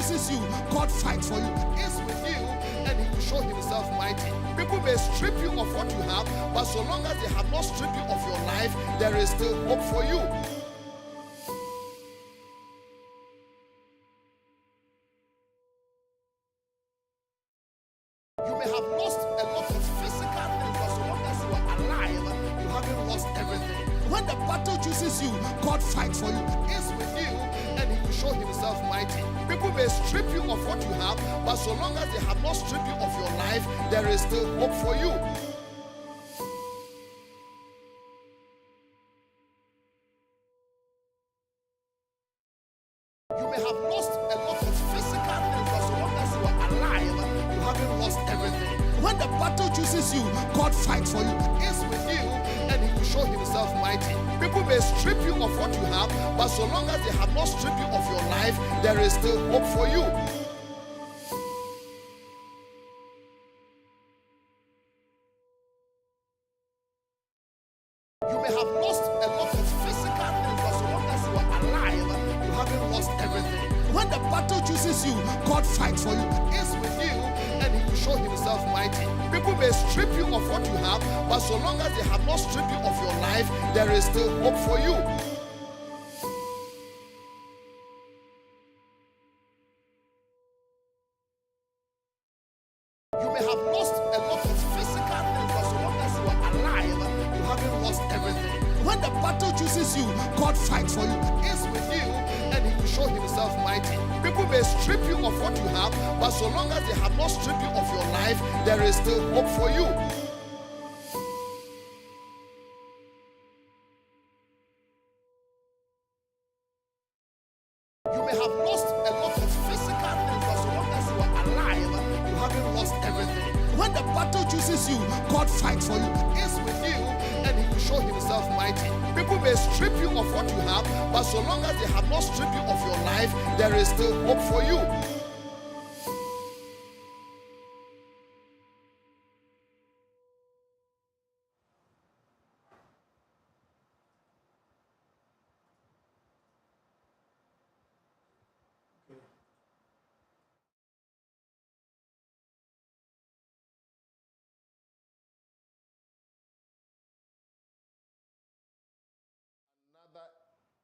chooses you, God fights for you. Is with you, and He will show Himself mighty. People may strip you of what you have, but so long as they have not stripped you of your life, there is still hope for you. You may have lost a lot of physical things, but so long as you are alive, you haven't lost everything. When the battle chooses you, God fights for you. Is with you, and He will show Himself mighty. People may strip you of what you have, but so long as they have not stripped you of your life, there is still hope for you. You may have lost a lot of physical things, but so long as you are alive, you haven't lost everything. When the battle chooses you, God fights for you. Is with you, and He will show Himself mighty. People may strip you of what you have, but so long as they have not stripped you of your life, there is still hope for you. You may have lost a lot of physical things, but so long as you are alive, you haven't lost everything. When the battle chooses you, God fights for you. Is with you, and He will show Himself mighty. People may strip you of what you have, but so long as they have not stripped you of your life, there is still hope for you. You may have lost a lot of physical things, but so long as you are alive, you haven't lost everything. When the battle chooses you, God fights for you. Is with you, and He will show Himself mighty. People may strip you of what you have, but so long as they have not stripped you of your life, there is still hope for you. You may have lost a lot of physical things, but so long as you are alive, you haven't lost everything. When the battle chooses you, God fights for you. Is with you, and He will show Himself mighty. People may strip you of what you have, but so long as they have not stripped you of your life, there is still hope for you.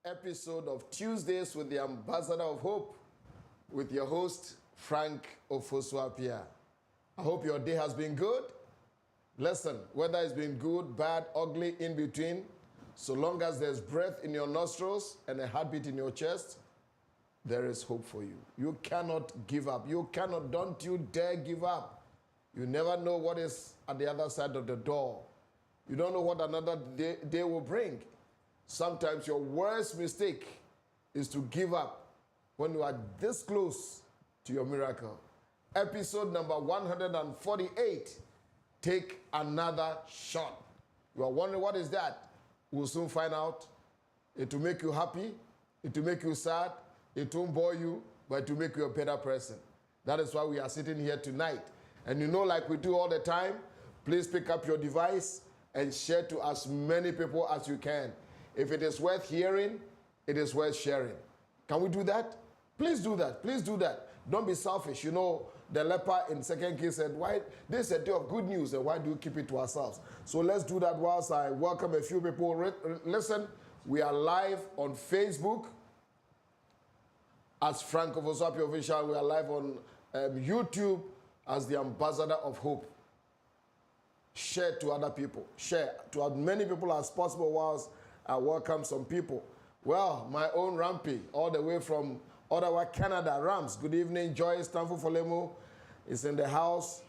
Episode of Tuesdays with the Ambassador of Hope with your host, Frank Ofosu-Appiah. I hope your day has been good. Listen, whether it's been good, bad, ugly, in between, so long as there's breath in your nostrils and a heartbeat in your chest, there is hope for you. You cannot give up. Don't you dare give up. You never know what is at the other side of the door. You don't know what another day will bring. Sometimes your worst mistake is to give up when you are this close to your miracle. Episode number 148, take another shot. You are wondering what is that? We'll soon find out. It will make you happy. It will make you sad. It won't bore you, but it will make you a better person. That is why we are sitting here tonight. And you know, like we do all the time, please pick up your device and share to as many people as you can. If it is worth hearing, it is worth sharing. Can we do that? Please do that. Please do that. Don't be selfish. You know, the leper in 2 Kings said, why? This is a day of good news, and why do we keep it to ourselves? So let's do that whilst I welcome a few people. Listen, we are live on Facebook as Frank Ofosu-Appiah Official. We are live on YouTube as the Ambassador of Hope. Share to other people. Share to as many people as possible whilst I welcome some people. Well, my own Rampy, all the way from Ottawa, Canada. Rams, good evening. Joyce Stanford Folemu is in the house.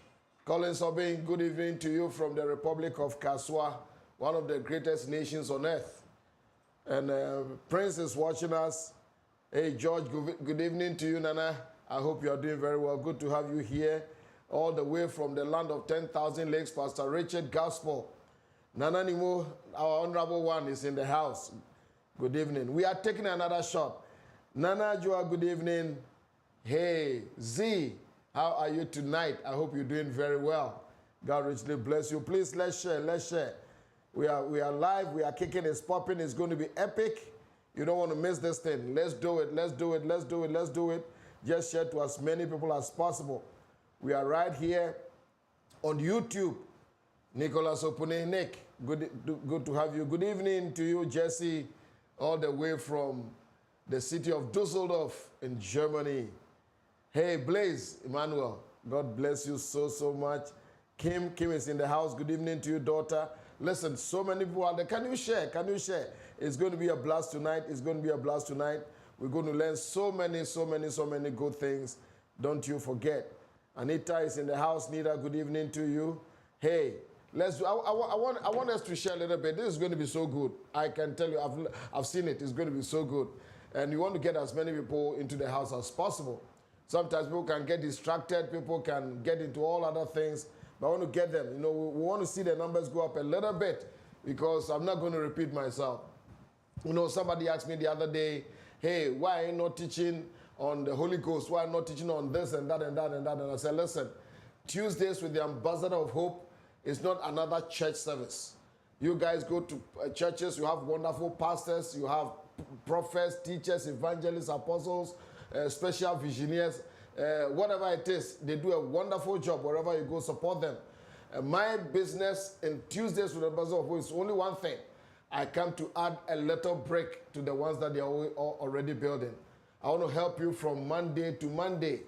Colin Sobin, good evening to you from the Republic of Kaswa, one of the greatest nations on earth. And Prince is watching us. Hey, George, good evening to you, Nana. I hope you are doing very well. Good to have you here. All the way from the land of 10,000 lakes, Pastor Richard Gospel. Nana Nimo, our honorable one, is in the house. Good evening. We are taking another shot. Nana Joa, good evening. Hey, Z, how are you tonight? I hope you're doing very well. God richly bless you. Please, let's share. Let's share. We are live. We are kicking. It's popping. It's going to be epic. You don't want to miss this thing. Let's do it. Let's do it. Let's do it. Let's do it. Just share to as many people as possible. We are right here on YouTube. Nicholas Opune, Nick, good to have you. Good evening to you, Jesse, all the way from the city of Dusseldorf in Germany. Hey, Blaze, Emmanuel, God bless you so much. Kim is in the house. Good evening to you, daughter. Listen, so many people out there. Can you share? It's going to be a blast tonight. We're going to learn so many good things. Don't you forget. Anita is in the house. Nita, good evening to you. Hey, let's do. I want us to share a little bit. This is going to be so good. I can tell you, I've seen it. It's going to be so good. And you want to get as many people into the house as possible. Sometimes people can get distracted. People can get into all other things. But I want to get them. You know, we want to see the numbers go up a little bit because I'm not going to repeat myself. You know, somebody asked me the other day, hey, why are you not teaching on the Holy Ghost? Why are you not teaching on this and that and that and that? And I said, listen, Tuesdays with the Ambassador of Hope is not another church service. You guys go to churches, you have wonderful pastors, you have prophets, teachers, evangelists, apostles, special visionaries, whatever it is, they do a wonderful job wherever you go, support them. My business in Tuesdays with the Ambassador of Hope is only one thing. I come to add a little brick to the ones that they are already building. I want to help you from Monday to Monday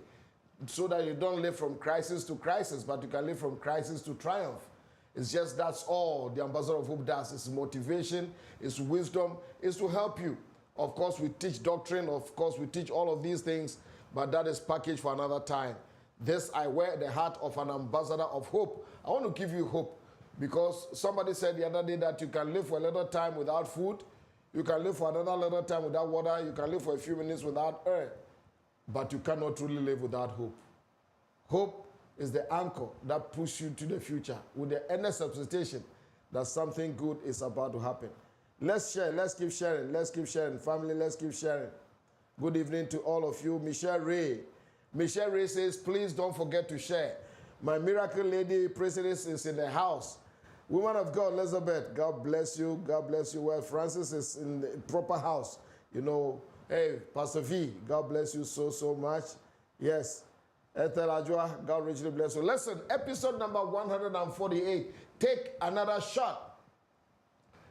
so that you don't live from crisis to crisis, but you can live from crisis to triumph. It's just that's all the Ambassador of Hope does. It's motivation, it's wisdom, it's to help you. Of course, we teach doctrine. Of course, we teach all of these things, but that is packaged for another time. This, I wear the heart of an ambassador of hope. I want to give you hope. Because somebody said the other day that you can live for a little time without food, you can live for another little time without water, you can live for a few minutes without air, but you cannot truly live without hope. Hope is the anchor that pushes you to the future with the earnest expectation that something good is about to happen. Let's share, let's keep sharing, family, let's keep sharing. Good evening to all of you. Michelle Ray says, please don't forget to share. My miracle lady president is in the house. Woman of God, Elizabeth, God bless you. God bless you. Well, Francis is in the proper house. You know, hey, Pastor V, God bless you so much. Yes. Ethel Ajwa, God richly bless you. Listen, episode number 148. Take another shot.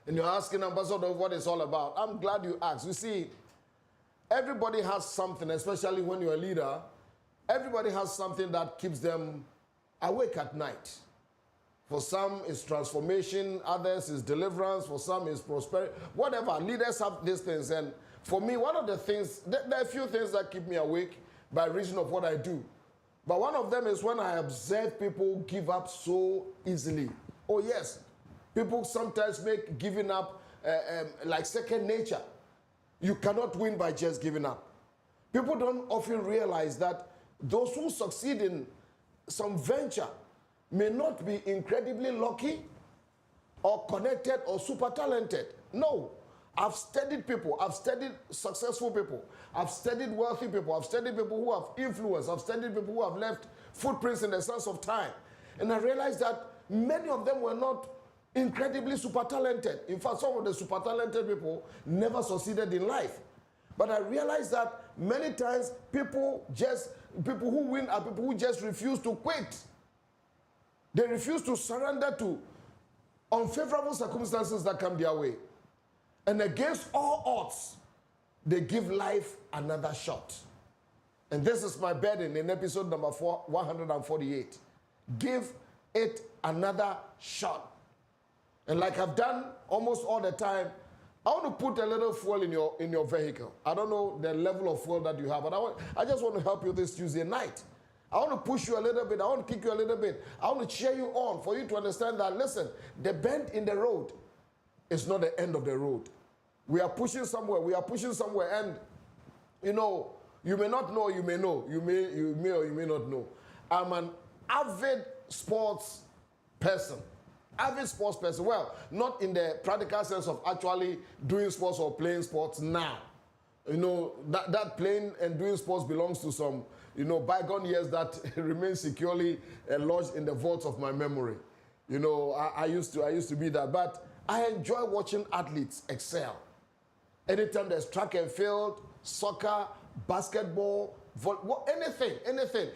And you're asking Ambassador what it's all about. I'm glad you asked. You see, everybody has something, especially when you're a leader. Everybody has something that keeps them awake at night. For some, it's transformation. Others, is deliverance. For some, it's prosperity. Whatever. Leaders have these things. And for me, one of the things, there are a few things that keep me awake by reason of what I do. But one of them is when I observe people give up so easily. Oh, yes. People sometimes make giving up like second nature. You cannot win by just giving up. People don't often realize that those who succeed in some venture may not be incredibly lucky or connected or super talented. No. I've studied people. I've studied successful people. I've studied wealthy people. I've studied people who have influence. I've studied people who have left footprints in the sense of time. And I realized that many of them were not incredibly super talented. In fact, some of the super talented people never succeeded in life. But I realized that many times people who win are people who just refuse to quit. They refuse to surrender to unfavorable circumstances that come their way. And against all odds, they give life another shot. And this is my burden in episode number 148. Give it another shot. And like I've done almost all the time, I want to put a little fuel in your vehicle. I don't know the level of fuel that you have, but I just want to help you this Tuesday night. I want to push you a little bit. I want to kick you a little bit. I want to cheer you on for you to understand that, listen, the bend in the road is not the end of the road. We are pushing somewhere. And, you know, you may not know, you may know. You may or you may not know. I'm an avid sports person. Well, not in the practical sense of actually doing sports or playing sports now. You know, that playing and doing sports belongs to some, you know, bygone years that remain securely lodged in the vaults of my memory. You know, I used to be that. But I enjoy watching athletes excel. Anytime there's track and field, soccer, basketball, anything.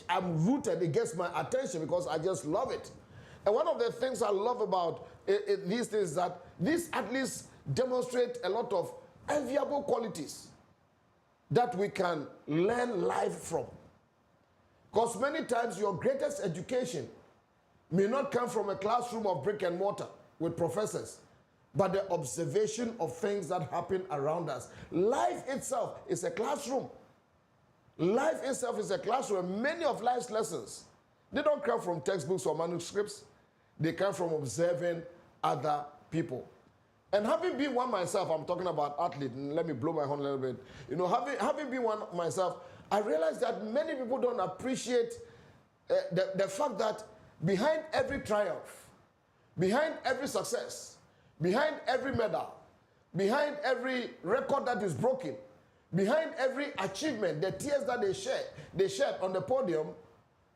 I'm rooted. It gets my attention because I just love it. And one of the things I love about these things is that these athletes demonstrate a lot of enviable qualities that we can learn life from. Because many times your greatest education may not come from a classroom of brick and mortar with professors, but the observation of things that happen around us. Life itself is a classroom. Life itself is a classroom. Many of life's lessons, they don't come from textbooks or manuscripts. They come from observing other people. And having been one myself, I'm talking about athlete, and let me blow my horn a little bit. You know, having been one myself, I realized that many people don't appreciate the fact that behind every triumph, behind every success, behind every medal, behind every record that is broken, behind every achievement, the tears that they shed on the podium,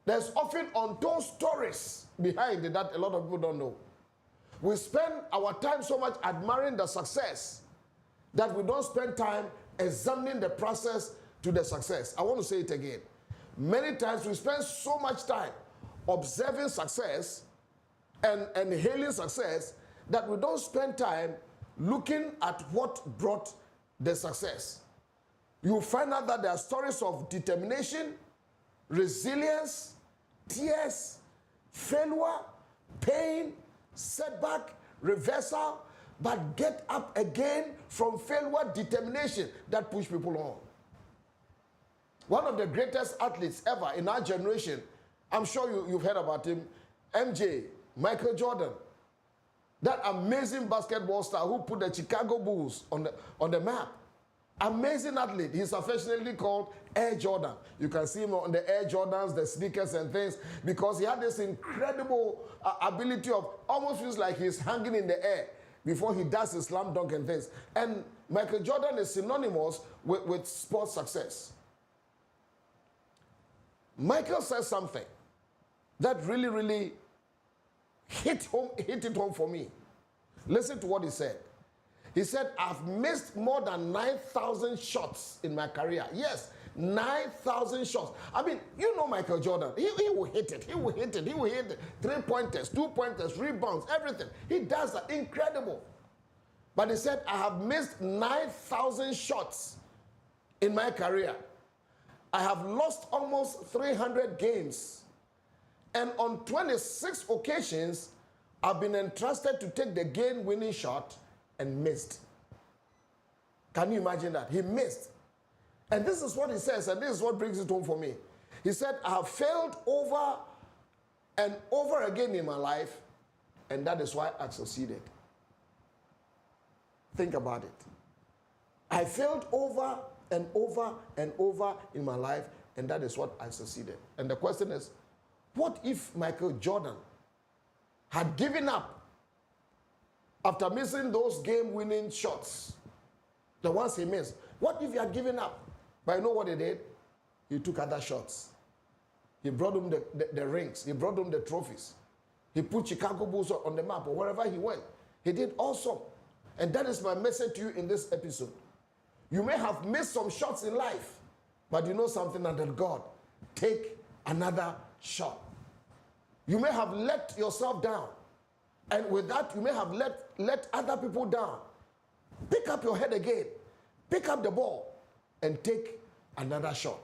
there's often untold stories behind it that a lot of people don't know. We spend our time so much admiring the success that we don't spend time examining the process to the success. I want to say it again. Many times we spend so much time observing success and hailing success that we don't spend time looking at what brought the success. You'll find out that there are stories of determination, resilience, tears, failure, pain, setback, reversal, but get up again from failure, determination that push people on. One of the greatest athletes ever in our generation, I'm sure you've heard about him, MJ, Michael Jordan. That amazing basketball star who put the Chicago Bulls on the map. Amazing athlete. He's affectionately called Air Jordan. You can see him on the Air Jordans, the sneakers and things, because he had this incredible ability of almost feels like he's hanging in the air before he does his slam dunk and things. And Michael Jordan is synonymous with sports success. Michael says something that really, really hit it home for me. Listen to what he said. He said, I've missed more than 9,000 shots in my career. Yes, 9,000 shots. I mean, you know Michael Jordan. He will hit it. He will hit it. He will hit it. 3-pointers, 2-pointers, rebounds, everything. He does that. Incredible. But he said, I have missed 9,000 shots in my career. I have lost almost 300 games. And on 26 occasions, I've been entrusted to take the game-winning shot and missed. Can you imagine that? He missed. And this is what he says, and this is what brings it home for me. He said, I have failed over and over again in my life, and that is why I succeeded. Think about it. I failed over and over and over in my life, and that is what I succeeded. And the question is, what if Michael Jordan had given up after missing those game-winning shots, the ones he missed? What if he had given up? But you know what he did? He took other shots. He brought him the rings. He brought him the trophies. He put Chicago Bulls on the map or wherever he went. He did awesome. And that is my message to you in this episode. You may have missed some shots in life, but you know something under God. Take another shot. You may have let yourself down. And with that, you may have let other people down. Pick up your head again. Pick up the ball and take another shot.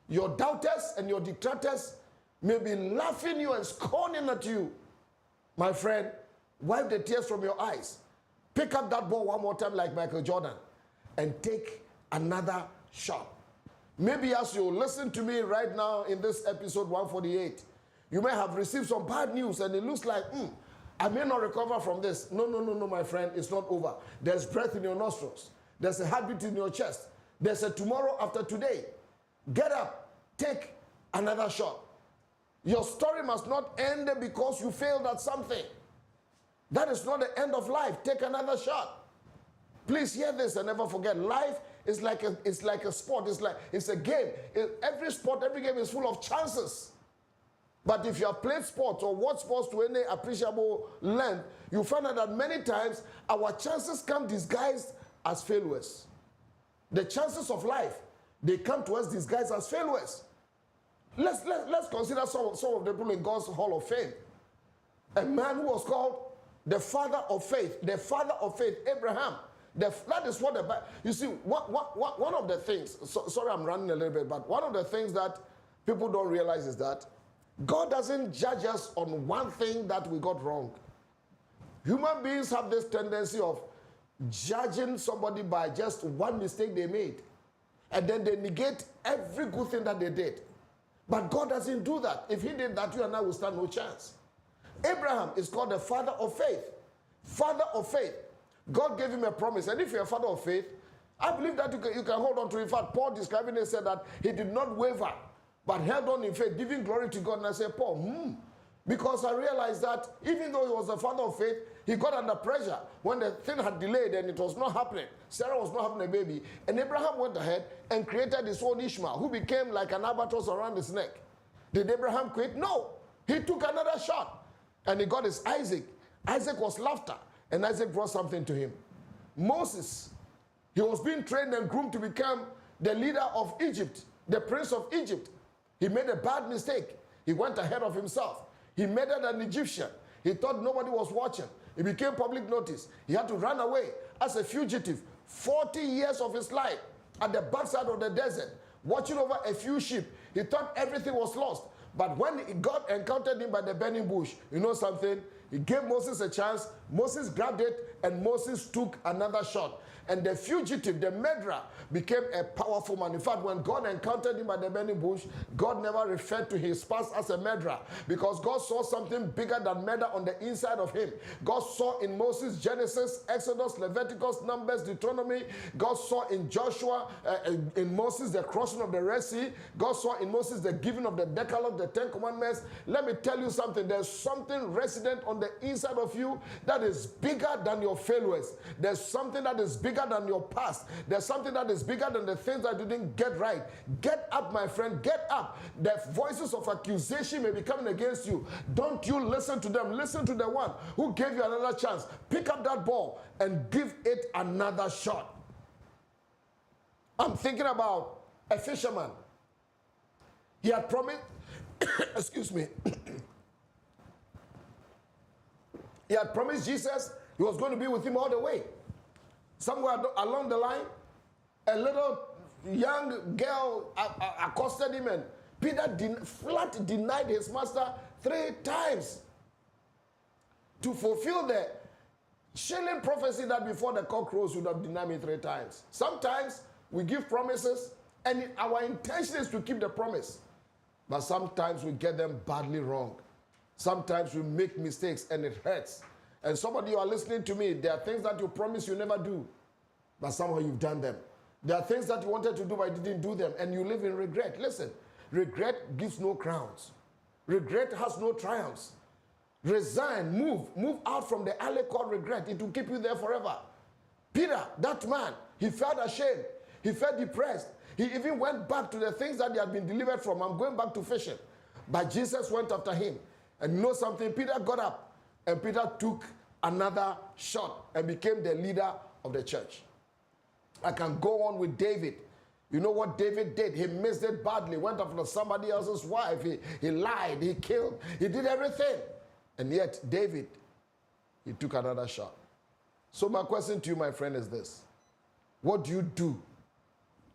Your doubters and your detractors may be laughing you and scorning at you. My friend, wipe the tears from your eyes. Pick up that ball one more time like Michael Jordan and take another shot. Maybe as you listen to me right now in this episode 148, you may have received some bad news and it looks like, I may not recover from this. No, my friend, it's not over. There's breath in your nostrils. There's a heartbeat in your chest. There's a tomorrow after today. Get up, take another shot. Your story must not end because you failed at something. That is not the end of life. Take another shot. Please hear this and never forget. Life is like a sport. It's a game. Every sport, every game is full of chances. But if you have played sports or watched sports to any appreciable length, you find out that many times our chances come disguised as failures. The chances of life They come to us disguised as failures. Let's consider some of the people in God's Hall of Fame. A man who was called the father of faith, Abraham. That is what you see, one of the things, sorry I'm running a little bit, but one of the things that people don't realize is that God doesn't judge us on one thing that we got wrong. Human beings have this tendency of judging somebody by just one mistake they made. And then they negate every good thing that they did. But God doesn't do that. If he did that, you and I will stand no chance. Abraham is called the father of faith. Father of faith. God gave him a promise. And if you're a father of faith, I believe that you can hold on to it. In fact, Paul describing it said that he did not waver, but held on in faith, giving glory to God. And I said, Paul, because I realized that even though he was a father of faith, he got under pressure when the thing had delayed and it was not happening. Sarah was not having a baby. And Abraham went ahead and created his own Ishmael, who became like an albatross around his neck. Did Abraham quit? No. He took another shot. And he got his Isaac. Isaac was laughter. And Isaac brought something to him. Moses, he was being trained and groomed to become the leader of Egypt, the prince of Egypt. He made a bad mistake. He went ahead of himself. He murdered an Egyptian. He thought nobody was watching. It became public notice. He had to run away as a fugitive. 40 years of his life at the backside of the desert, watching over a few sheep. He thought everything was lost. But when God encountered him by the burning bush, you know something? He gave Moses a chance. Moses grabbed it, and Moses took another shot. And the fugitive, the murderer, became a powerful man. In fact, when God encountered him at the burning bush, God never referred to his past as a murderer, because God saw something bigger than murder on the inside of him. God saw in Moses Genesis, Exodus, Leviticus, Numbers, Deuteronomy. God saw in Joshua, in Moses, the crossing of the Red Sea. God saw in Moses the giving of the Decalogue, the 10 Commandments. Let me tell you something. There's something resident on the inside of you that is bigger than your failures. There's something that is bigger than your past. There's something that is bigger than the things that you didn't get right. Get up, my friend. Get up. The voices of accusation may be coming against you. Don't you listen to them. Listen to the one who gave you another chance. Pick up that ball and give it another shot. I'm thinking about a fisherman. He had promised, excuse me, he had promised Jesus he was going to be with him all the way. Somewhere along the line, a little young girl accosted him, and Peter flat denied his master 3 times to fulfill the chilling prophecy that before the cock crows would have denied me 3 times. Sometimes we give promises, and our intention is to keep the promise. But sometimes we get them badly wrong. Sometimes we make mistakes, and it hurts. And some of you are listening to me. There are things that you promise you never do, but somehow you've done them. There are things that you wanted to do but you didn't do them, and you live in regret. Listen, regret gives no crowns. Regret has no triumphs. Resign, move out from the alley called regret. It will keep you there forever. Peter, that man, he felt ashamed. He felt depressed. He even went back to the things that he had been delivered from. I'm going back to fishing. But Jesus went after him. And you know something? Peter got up. And Peter took another shot and became the leader of the church. I can go on with David. You know what David did? He missed it badly. Went after somebody else's wife. He lied. He killed. He did everything. And yet, David, he took another shot. So my question to you, my friend, is this. What do you do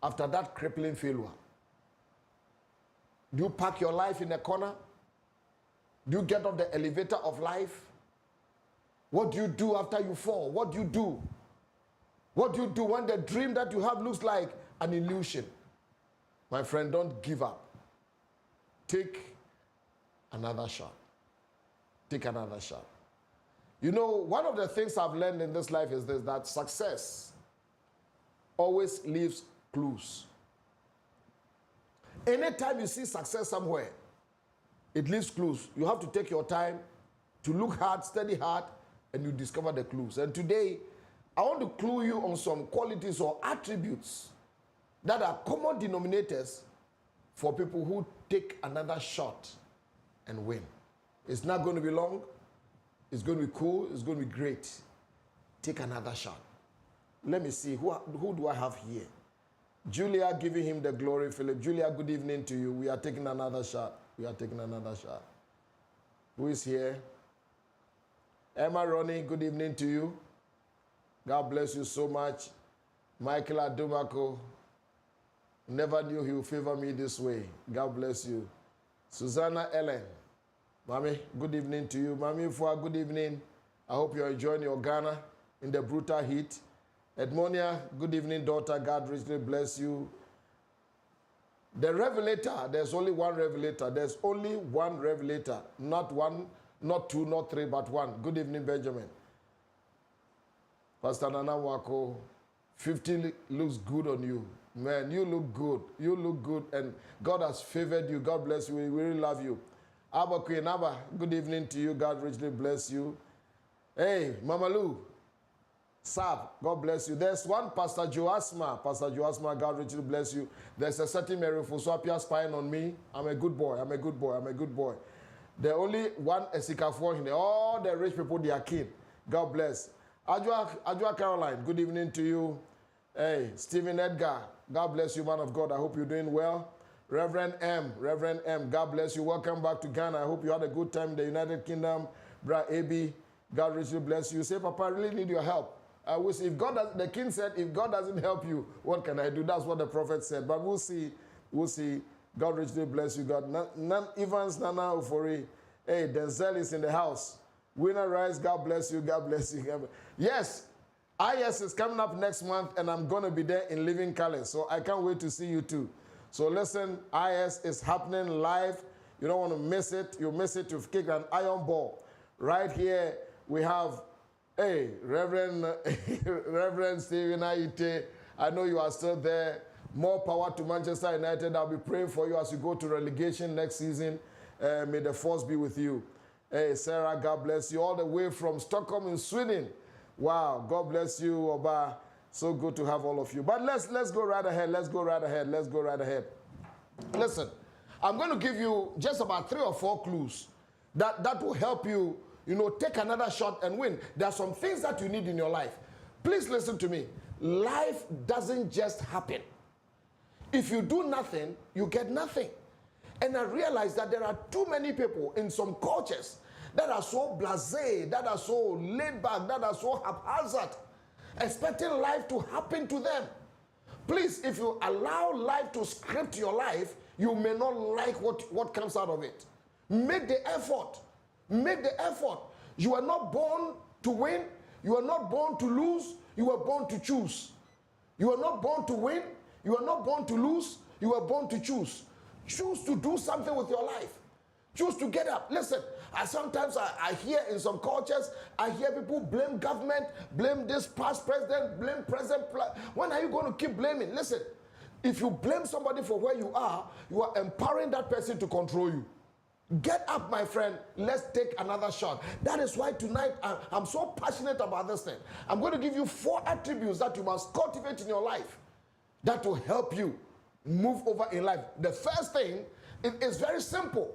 after that crippling failure? Do you park your life in a corner? Do you get off the elevator of life? What do you do after you fall? What do you do? What do you do when the dream that you have looks like an illusion? My friend, don't give up. Take another shot. Take another shot. You know, one of the things I've learned in this life is this, that success always leaves clues. Anytime you see success somewhere, it leaves clues. You have to take your time to look hard, study hard, and you discover the clues. And today, I want to clue you on some qualities or attributes that are common denominators for people who take another shot and win. It's not going to be long. It's going to be cool. It's going to be great. Take another shot. Let me see. Who do I have here? Julia giving him the glory, Philip. Julia, good evening to you. We are taking another shot. We are taking another shot. Who is here? Emma Ronnie, good evening to you. God bless you so much. Michael Adumako, never knew he would favor me this way. God bless you. Susanna Ellen, Mami, good evening to you. Mami Fua, good evening. I hope you're enjoying your Ghana in the brutal heat. Edmonia, good evening, daughter. God richly bless you. The revelator, there's only one revelator. There's only one revelator. Not one, not two, not three, but one. Good evening, Benjamin. Pastor Nana Wako, 50 looks good on you. Man, you look good. You look good. And God has favored you. God bless you. We really love you. Abba Queen Abba, good evening to you. God richly bless you. Hey, Mama Lou. Sab, God bless you. There's one Pastor Joasma. Pastor Joasma, God richly bless you. There's a certain Mary Ofosu-Appiah spying on me. I'm a good boy. I'm a good boy. I'm a good boy. The only one Esikafor in all the rich people, they are kin. God bless. Ajua Caroline, good evening to you. Hey, Stephen Edgar, God bless you, man of God. I hope you're doing well. Reverend M, God bless you. Welcome back to Ghana. I hope you had a good time in the United Kingdom. Bra AB, God richly bless you. Say, Papa, I really need your help. I wish if God does, the king said, if God doesn't help you, what can I do? That's what the prophet said. But we'll see. We'll see. God richly bless you, God. Nan Evans, Nana Ofori. Hey, Denzel is in the house. Winner Rice, God bless you. God bless you. Yes, IS is coming up next month, and I'm going to be there in living color. So I can't wait to see you too. So listen, IS is happening live. You don't want to miss it. You miss it, you've kicked an iron ball. Right here, we have, hey, Reverend Stephen Aite. I know you are still there. More power to Manchester United. I'll be praying for you as you go to relegation next season. May the force be with you. Hey, Sarah, God bless you. All the way from Stockholm in Sweden. Wow, God bless you, Oba. So good to have all of you. But let's go right ahead. Let's go right ahead. Let's go right ahead. Listen, I'm going to give you just about 3 or 4 clues that will help you, take another shot and win. There are some things that you need in your life. Please listen to me. Life doesn't just happen. If you do nothing, you get nothing. And I realize that there are too many people in some cultures that are so blasé, that are so laid back, that are so haphazard, expecting life to happen to them. Please, if you allow life to script your life, you may not like what comes out of it. Make the effort. Make the effort. You are not born to win. You are not born to lose. You are born to choose. You are not born to win. You are not born to lose. You are born to choose. Choose to do something with your life. Choose to get up. Listen, sometimes I hear in some cultures, I hear people blame government, blame this past president, blame present. When are you going to keep blaming? Listen, if you blame somebody for where you are empowering that person to control you. Get up, my friend. Let's take another shot. That is why tonight I'm so passionate about this thing. I'm going to give you 4 attributes that you must cultivate in your life that will help you move over in life. The first thing is very simple.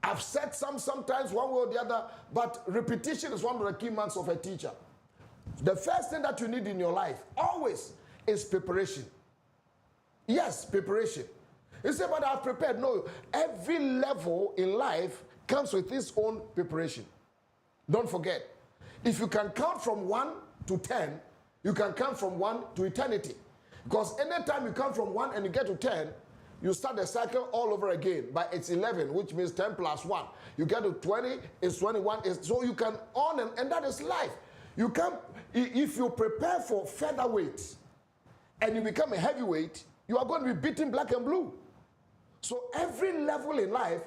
I've said sometimes one way or the other, but repetition is one of the key marks of a teacher. The first thing that you need in your life always is preparation. Yes, preparation. You say, but I've prepared. No, every level in life comes with its own preparation. Don't forget, if you can count from 1 to 10, you can count from 1 to eternity. Because anytime you count from 1 and you get to 10, you start the cycle all over again. But it's 11, which means 10 plus 1. You get to 20, it's 21. So you can on and that is life. You can, if you prepare for featherweight and you become a heavyweight, you are going to be beating black and blue. So every level in life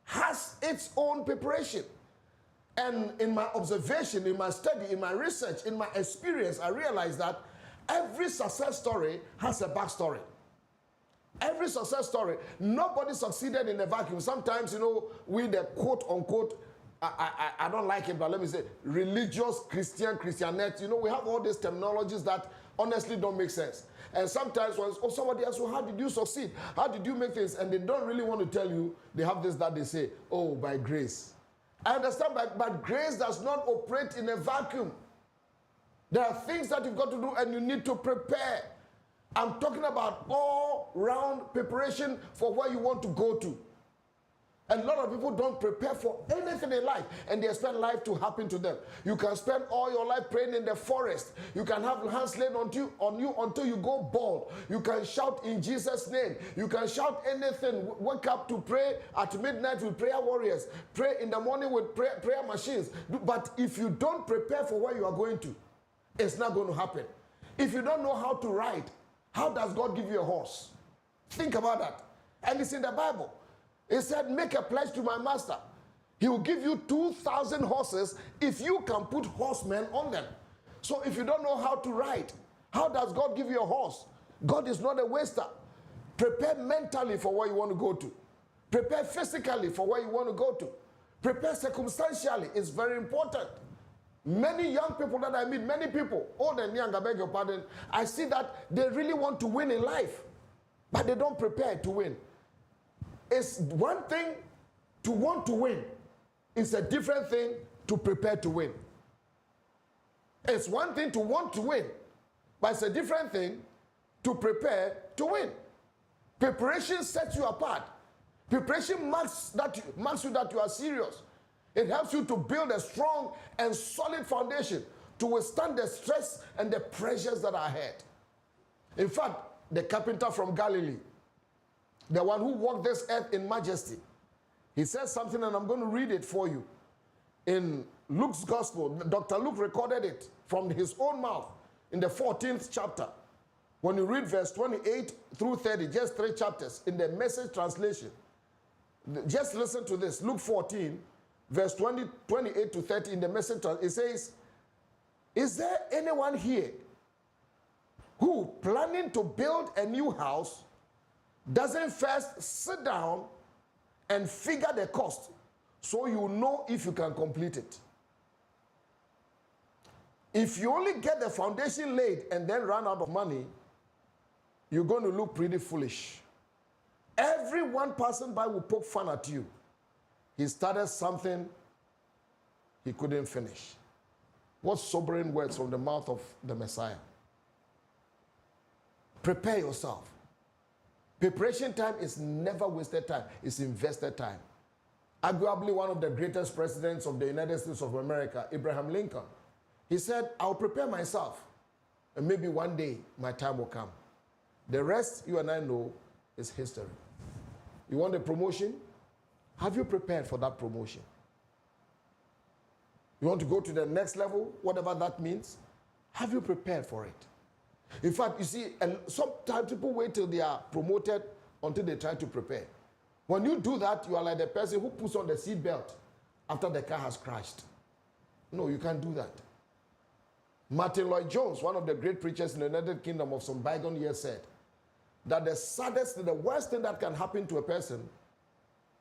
has its own preparation. And in my observation, in my study, in my research, in my experience, I realized that every success story has a backstory. Every success story, nobody succeeded in a vacuum. Sometimes, we the quote unquote, I don't like it, but let me say, religious Christianette, we have all these terminologies that honestly don't make sense. And sometimes when somebody asks, well, how did you succeed? How did you make things? And they don't really want to tell you, they have this that they say, oh, by grace. I understand, but grace does not operate in a vacuum. There are things that you've got to do and you need to prepare. I'm talking about all-round preparation for where you want to go to. And a lot of people don't prepare for anything in life, and they expect life to happen to them. You can spend all your life praying in the forest. You can have hands laid on you until you go bald. You can shout in Jesus' name. You can shout anything. Wake up to pray at midnight with prayer warriors. Pray in the morning with prayer machines. But if you don't prepare for where you are going to, it's not going to happen. If you don't know how to ride, how does God give you a horse? Think about that. And it's in the Bible. He said, make a pledge to my master. He will give you 2,000 horses if you can put horsemen on them. So if you don't know how to ride, how does God give you a horse? God is not a waster. Prepare mentally for where you want to go to. Prepare physically for where you want to go to. Prepare circumstantially. It's very important. Many young people that I meet, many people, old and young, I beg your pardon, I see that they really want to win in life, but they don't prepare to win. It's one thing to want to win. It's a different thing to prepare to win. It's one thing to want to win, but it's a different thing to prepare to win. Preparation sets you apart. Preparation marks you that you are serious. It helps you to build a strong and solid foundation to withstand the stress and the pressures that are ahead. In fact, the carpenter from Galilee, the one who walked this earth in majesty, he says something, and I'm going to read it for you. In Luke's gospel, Dr. Luke recorded it from his own mouth in the 14th chapter. When you read verse 28 through 30, just 3 chapters in the Message translation, just listen to this. Luke 14, verse 28 to 30 in the Message translation, it says, is there anyone here who, planning to build a new house, doesn't first sit down and figure the cost so you know if you can complete it? If you only get the foundation laid and then run out of money, you're going to look pretty foolish. Every one person by will poke fun at you. He started something he couldn't finish. What sobering words from the mouth of the Messiah. Prepare yourself. Preparation time is never wasted time. It's invested time. Arguably one of the greatest presidents of the United States of America, Abraham Lincoln, he said, I'll prepare myself, and maybe one day my time will come. The rest, you and I know, is history. You want a promotion? Have you prepared for that promotion? You want to go to the next level, whatever that means? Have you prepared for it? In fact, you see, and sometimes people wait till they are promoted until they try to prepare. When you do that, you are like the person who puts on the seat belt after the car has crashed. No, you can't do that. Martin Lloyd-Jones, one of the great preachers in the United Kingdom of some bygone years, said that the worst thing that can happen to a person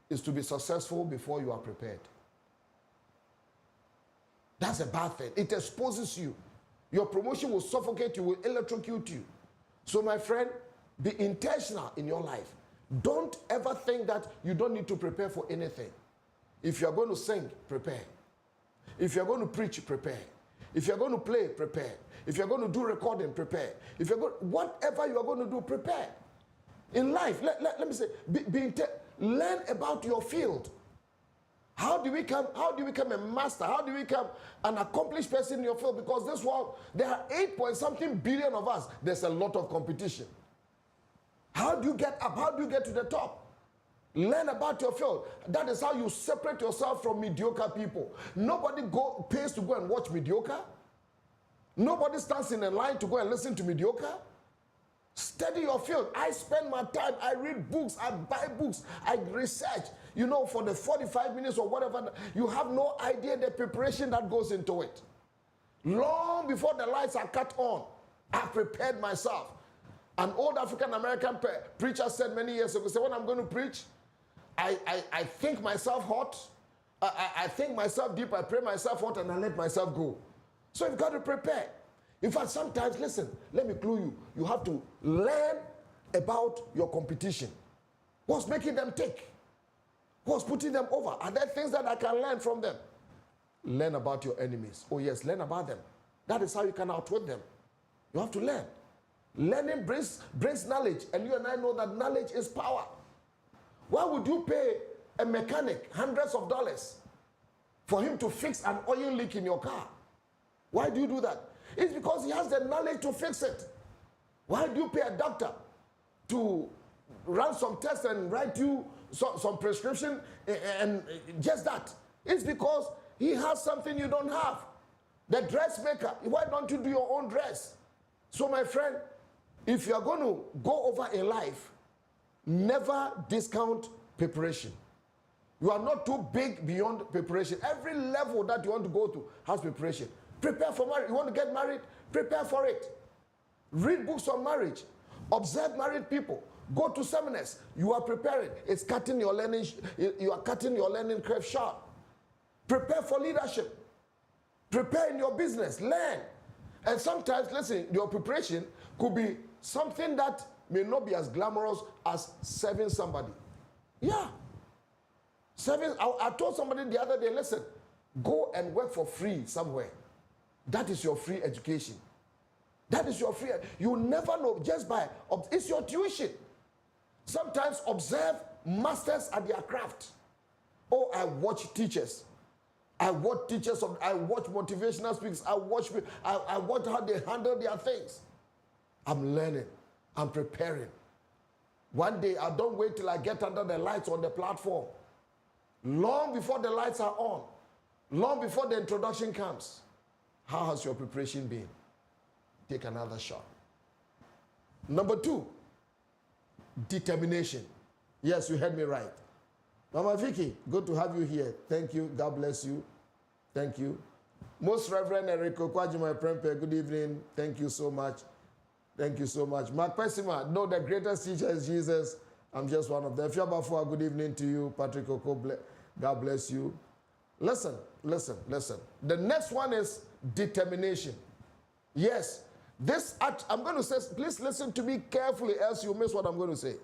is to be successful before you are prepared. That's a bad thing. It exposes you. Your promotion will suffocate you, will electrocute you. So my friend, be intentional in your life. Don't ever think that you don't need to prepare for anything. If you're going to sing, prepare. If you're going to preach, prepare. If you're going to play, prepare. If you're going to do recording, prepare. If you're going, whatever you are going to do, prepare. In life, let me say, learn about your field. How do we become a master? How do we become an accomplished person in your field? Because this world, there are 8-point-something billion of us. There's a lot of competition. How do you get up? How do you get to the top? Learn about your field. That is how you separate yourself from mediocre people. Nobody pays to go and watch mediocre. Nobody stands in a line to go and listen to mediocre. Study your field. I spend my time. I read books. I buy books. I research. You know, for the 45 minutes or whatever, you have no idea the preparation that goes into it. Long before the lights are cut on, I've prepared myself. An old African-American preacher said many years ago, when I'm going to preach, I think myself hot, I think myself deep, I pray myself hot, and I let myself go. So you've got to prepare. In fact, sometimes, listen, let me clue you. You have to learn about your competition. What's making them tick? What's putting them over? Are there things that I can learn from them? Learn about your enemies. Oh yes, learn about them. That is how you can outwit them. You have to learn. Learning brings knowledge, and you and I know that knowledge is power. Why would you pay a mechanic hundreds of dollars for him to fix an oil leak in your car? Why do you do that? It's because he has the knowledge to fix it. Why do you pay a doctor to run some tests and write you some prescription and just that? It's because he has something you don't have. The dressmaker, why don't you do your own dress? So my friend, if you are going to go over in life, never discount preparation. You are not too big beyond preparation. Every level that you want to go to has preparation. Prepare for marriage. You want to get married? Prepare for it. Read books on marriage. Observe married people. Go to seminars. You are preparing. It's cutting your learning. You are cutting your learning curve sharp. Prepare for leadership. Prepare in your business. Learn. And sometimes, listen, your preparation could be something that may not be as glamorous as serving somebody. Yeah. Serving. I told somebody the other day, listen, go and work for free somewhere. That is your free education. That is your free. You never know just by, it's your tuition. Sometimes observe masters at their craft. Oh, I watch teachers. I watch teachers, I watch motivational speakers. I watch how they handle their things. I'm learning. I'm preparing. One day, I don't wait till I get under the lights on the platform. Long before the lights are on, long before the introduction comes, how has your preparation been? Take another shot. Number 2, determination. Yes, you heard me right. Mama Vicky, good to have you here. Thank you. God bless you. Thank you. Most Reverend Eriko Kwajima Prempe, good evening. Thank you so much. Thank you so much. Mark Pessima, no, the greatest teacher is Jesus. I'm just one of them. Fiabafua, good evening to you. Patrick Oko, God bless you. Listen. The next one is determination. Yes, I'm going to say, please listen to me carefully, else you'll miss what I'm going to say.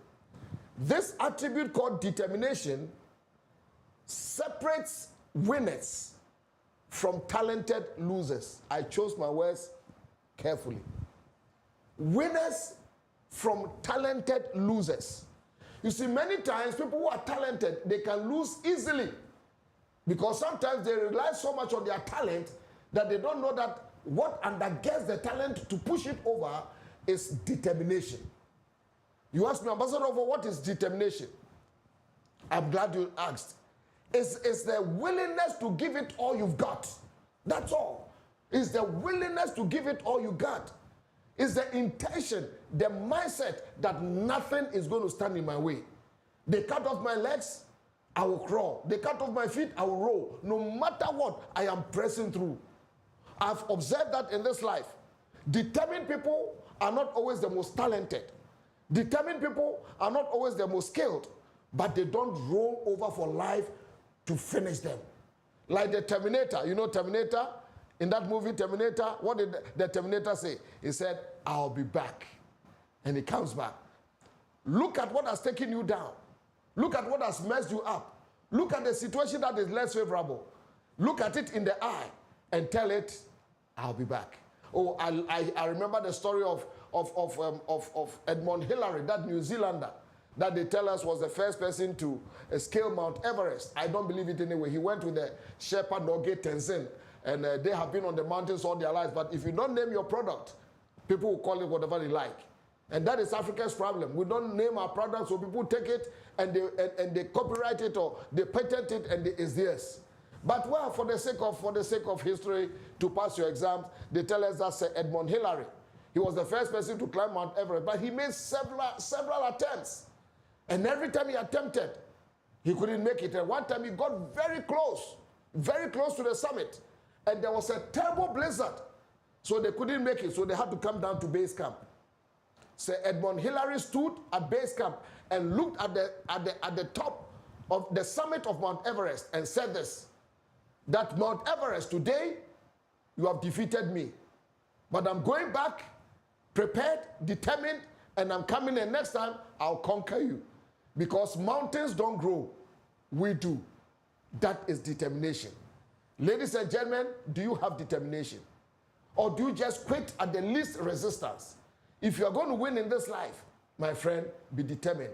This attribute called determination separates winners from talented losers. I chose my words carefully. Winners from talented losers. You see, many times people who are talented, they can lose easily because sometimes they rely so much on their talent that they don't know that what undergirds the talent to push it over is determination. You ask me, Ambassador, what is determination? I'm glad you asked. It's the willingness to give it all you've got. That's all. It's the willingness to give it all you got. It's the intention, the mindset that nothing is going to stand in my way. They cut off my legs, I will crawl. They cut off my feet, I will roll. No matter what, I am pressing through. I've observed that in this life. Determined people are not always the most talented. Determined people are not always the most skilled, but they don't roll over for life to finish them. Like the Terminator. You know Terminator? In that movie, Terminator, what did the Terminator say? He said, I'll be back. And he comes back. Look at what has taken you down. Look at what has messed you up. Look at the situation that is less favorable. Look at it in the eye and tell it, I'll be back. Oh, I remember the story of Edmund Hillary, that New Zealander, that they tell us was the first person to scale Mount Everest. I don't believe it anyway. He went with the Sherpa Noge Tenzin, and they have been on the mountains all their lives. But if you don't name your product, people will call it whatever they like. And that is Africa's problem. We don't name our product, so people take it and they copyright it or they patent it and it's theirs. But well, for the sake of history, to pass your exams, they tell us that Edmund Hillary, he was the first person to climb Mount Everest, but he made several attempts. And every time he attempted, he couldn't make it. And one time he got very close to the summit. And there was a terrible blizzard. So they couldn't make it, so they had to come down to base camp. Sir Edmund Hillary stood at base camp and looked at the top of the summit of Mount Everest and said this, that Mount Everest, today you have defeated me. But I'm going back, prepared, determined, and I'm coming, and next time I'll conquer you. Because mountains don't grow, we do. That is determination. Ladies and gentlemen, do you have determination? Or do you just quit at the least resistance? If you are going to win in this life, my friend, be determined.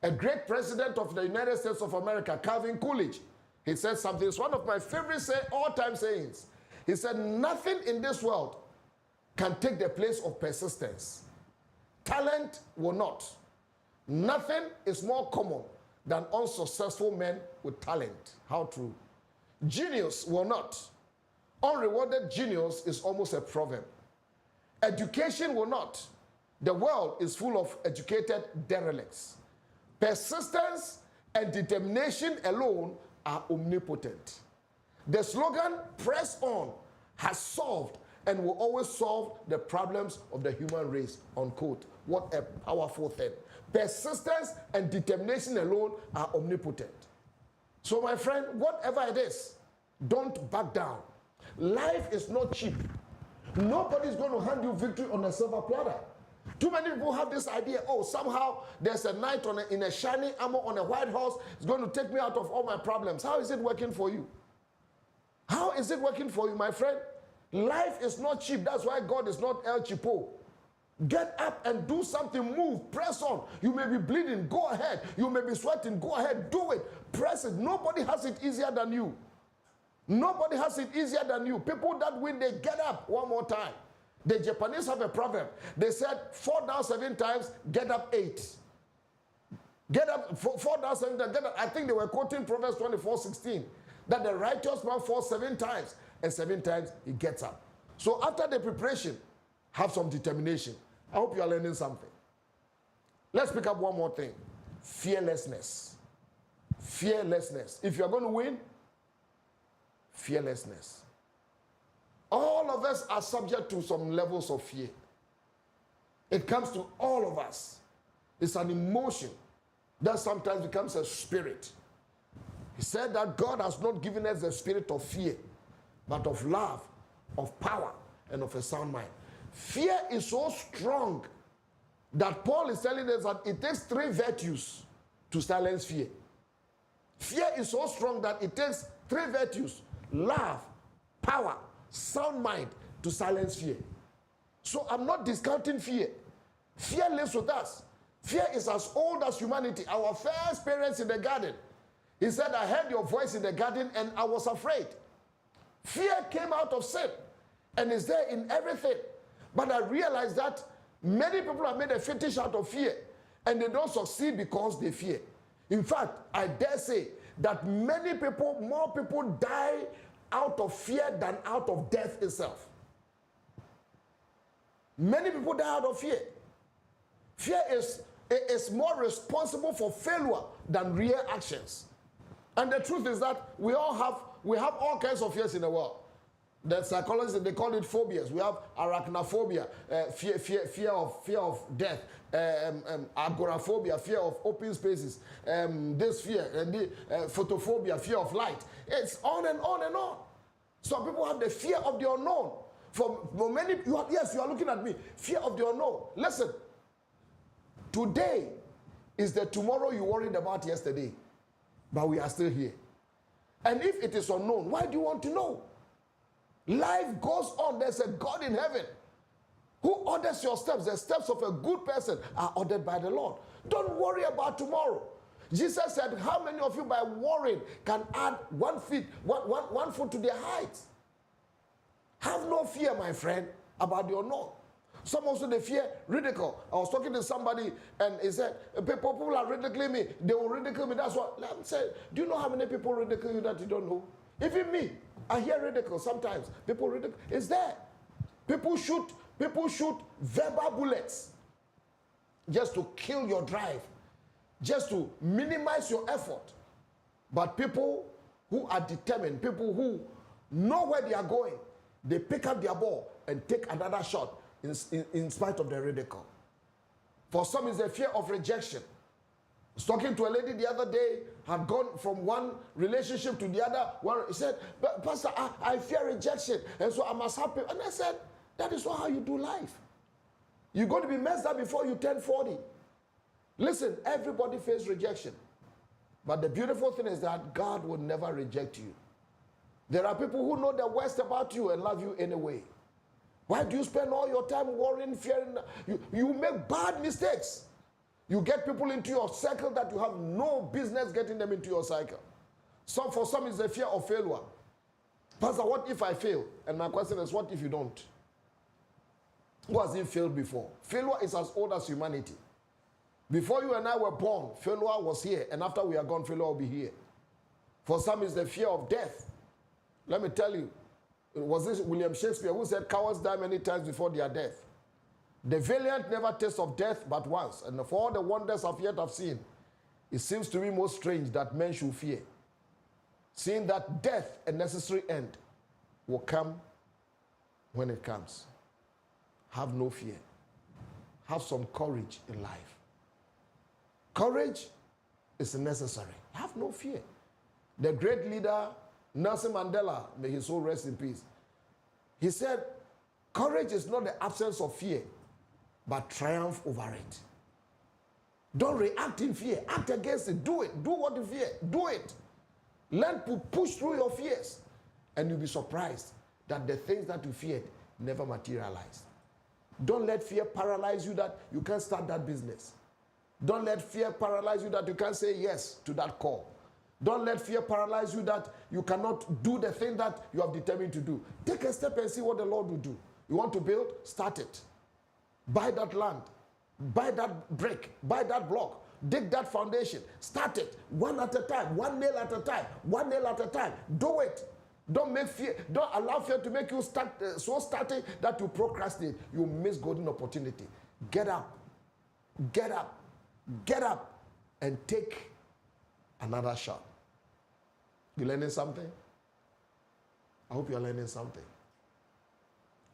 A great president of the United States of America, Calvin Coolidge, he said something. It's one of my favorite all-time sayings. He said, nothing in this world can take the place of persistence. Talent will not. Nothing is more common than unsuccessful men with talent. How true. Genius will not. Unrewarded genius is almost a proverb. Education will not. The world is full of educated derelicts. Persistence and determination alone are omnipotent. The slogan, press on, has solved and will always solve the problems of the human race, unquote. What a powerful thing. Persistence and determination alone are omnipotent. So my friend, whatever it is, don't back down. Life is not cheap. Nobody's going to hand you victory on a silver platter. Too many people have this idea, oh, somehow there's a knight in a shiny armor on a white horse. It's going to take me out of all my problems. How is it working for you? How is it working for you, my friend? Life is not cheap. That's why God is not El Chipo. Get up and do something. Move. Press on. You may be bleeding. Go ahead. You may be sweating. Go ahead. Do it. Press it. Nobody has it easier than you. Nobody has it easier than you. People that win, they get up one more time. The Japanese have a proverb. They said, fall down 7 times, get up 8. Get up, fall down 7 times, get up. I think they were quoting Proverbs 24:16, that the righteous man falls 7 times, and 7 times he gets up. So after the preparation, have some determination. I hope you are learning something. Let's pick up one more thing. Fearlessness. Fearlessness. If you are going to win, fearlessness. All of us are subject to some levels of fear. It comes to all of us. It's an emotion that sometimes becomes a spirit. He said that God has not given us a spirit of fear, but of love, of power, and of a sound mind. Fear is so strong that Paul is telling us that it takes 3 virtues to silence fear. Fear is so strong that it takes 3 virtues: love, power, sound mind, to silence fear. So I'm not discounting fear. Fear lives with us. Fear is as old as humanity. Our first parents in the garden, he said, I heard your voice in the garden and I was afraid. Fear came out of sin and is there in everything. But I realized that many people have made a fetish out of fear and they don't succeed because they fear. In fact, I dare say that more people die out of fear than out of death itself. Many people die out of fear. Fear is more responsible for failure than real actions. And the truth is that we have all kinds of fears in the world. The psychologists, they call it phobias. We have arachnophobia, fear of death, agoraphobia, fear of open spaces, this fear, and the photophobia, fear of light. It's on and on and on. Some people have the fear of the unknown. For many, yes, you are looking at me. Fear of the unknown. Listen, today is the tomorrow you worried about yesterday, but we are still here. And if it is unknown, why do you want to know? Life goes on. There's a God in heaven who orders your steps. The steps of a good person are ordered by the Lord. Don't worry about tomorrow. Jesus said, how many of you by worrying can add 1 foot to their height? Have no fear, my friend, about the unknown. Some also they fear ridicule. I was talking to somebody and he said, people are ridiculing me. They will ridicule me. That's what I'm saying. Do you know how many people ridicule you that you don't know? Even me, I hear ridicule sometimes. People ridicule. It's there. People shoot verbal bullets just to kill your drive, just to minimize your effort. But people who are determined, people who know where they are going, they pick up their ball and take another shot in spite of the ridicule. For some, it's a fear of rejection. I was talking to a lady the other day, had gone from one relationship to the other. He said, but Pastor, I fear rejection, and so I must have people. And I said, that is not how you do life. You're going to be messed up before you turn 40. Listen, everybody faces rejection. But the beautiful thing is that God will never reject you. There are people who know the worst about you and love you anyway. Why do you spend all your time worrying, fearing? You make bad mistakes. You get people into your circle that you have no business getting them into your cycle. For some, it's the fear of failure. Pastor, what if I fail? And my question is, what if you don't? Who hasn't failed before? Failure is as old as humanity. Before you and I were born, failure was here. And after we are gone, failure will be here. For some, it's the fear of death. Let me tell you, was this William Shakespeare who said, cowards die many times before their death? The valiant never taste of death but once. And for all the wonders I've yet have seen, it seems to me most strange that men should fear. Seeing that death, a necessary end, will come when it comes. Have no fear. Have some courage in life. Courage is necessary. Have no fear. The great leader, Nelson Mandela, may his soul rest in peace, he said, courage is not the absence of fear, but triumph over it. Don't react in fear. Act against it. Do it. Do what you fear. Do it. Learn to push through your fears. And you'll be surprised that the things that you feared never materialized. Don't let fear paralyze you that you can't start that business. Don't let fear paralyze you that you can't say yes to that call. Don't let fear paralyze you that you cannot do the thing that you have determined to do. Take a step and see what the Lord will do. You want to build? Start it. Buy that land. Buy that brick. Buy that block. Dig that foundation. Start it. One at a time. One nail at a time. One nail at a time. Do it. Don't make fear. Don't allow fear to make you so starting that you procrastinate. You miss golden opportunity. Get up. Get up. Get up and take another shot. You learning something? I hope you're learning something.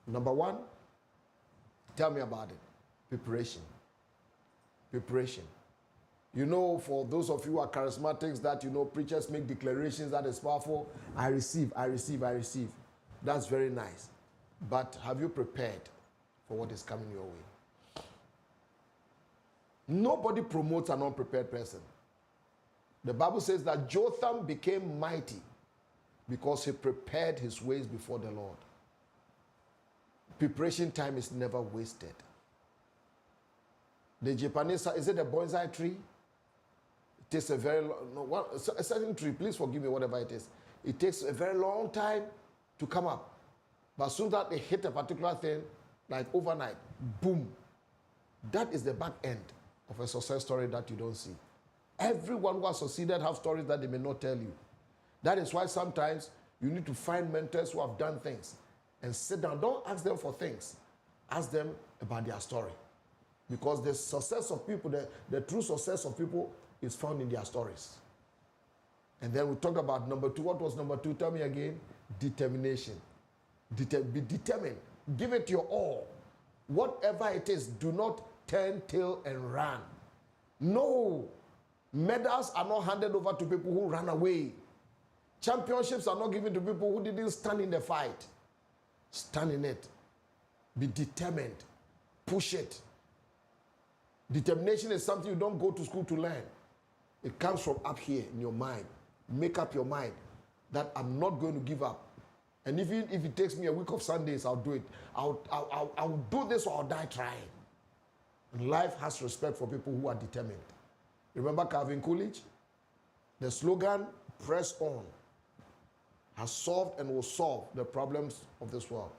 Number one, tell me about it. Preparation. Preparation. You know, for those of you who are charismatics that, you know, preachers make declarations that is powerful. I receive, I receive, I receive. That's very nice. But have you prepared for what is coming your way? Nobody promotes an unprepared person. The Bible says that Jotham became mighty because he prepared his ways before the Lord. Preparation time is never wasted. The Japanese, is it a bonsai tree? It takes a very long, a certain tree, please forgive me, whatever it is. It takes a very long time to come up. But as soon as they hit a particular thing, like overnight, boom. That is the back end of a success story that you don't see. Everyone who has succeeded have stories that they may not tell you. That is why sometimes you need to find mentors who have done things and sit down. Don't ask them for things. Ask them about their story. Because the success of people, the true success of people is found in their stories. And then we talk about number two. What was number two? Tell me again. Determination. Be determined. Give it your all. Whatever it is, do not turn tail and run. No. Medals are not handed over to people who ran away. Championships are not given to people who didn't stand in the fight. Stand in it. Be determined. Push it. Determination is something you don't go to school to learn. It comes from up here in your mind. Make up your mind that I'm not going to give up. And even if it takes me a week of Sundays, I'll do it. I'll do this or I'll die trying. And life has respect for people who are determined. Remember Calvin Coolidge? The slogan, press on, has solved and will solve the problems of this world.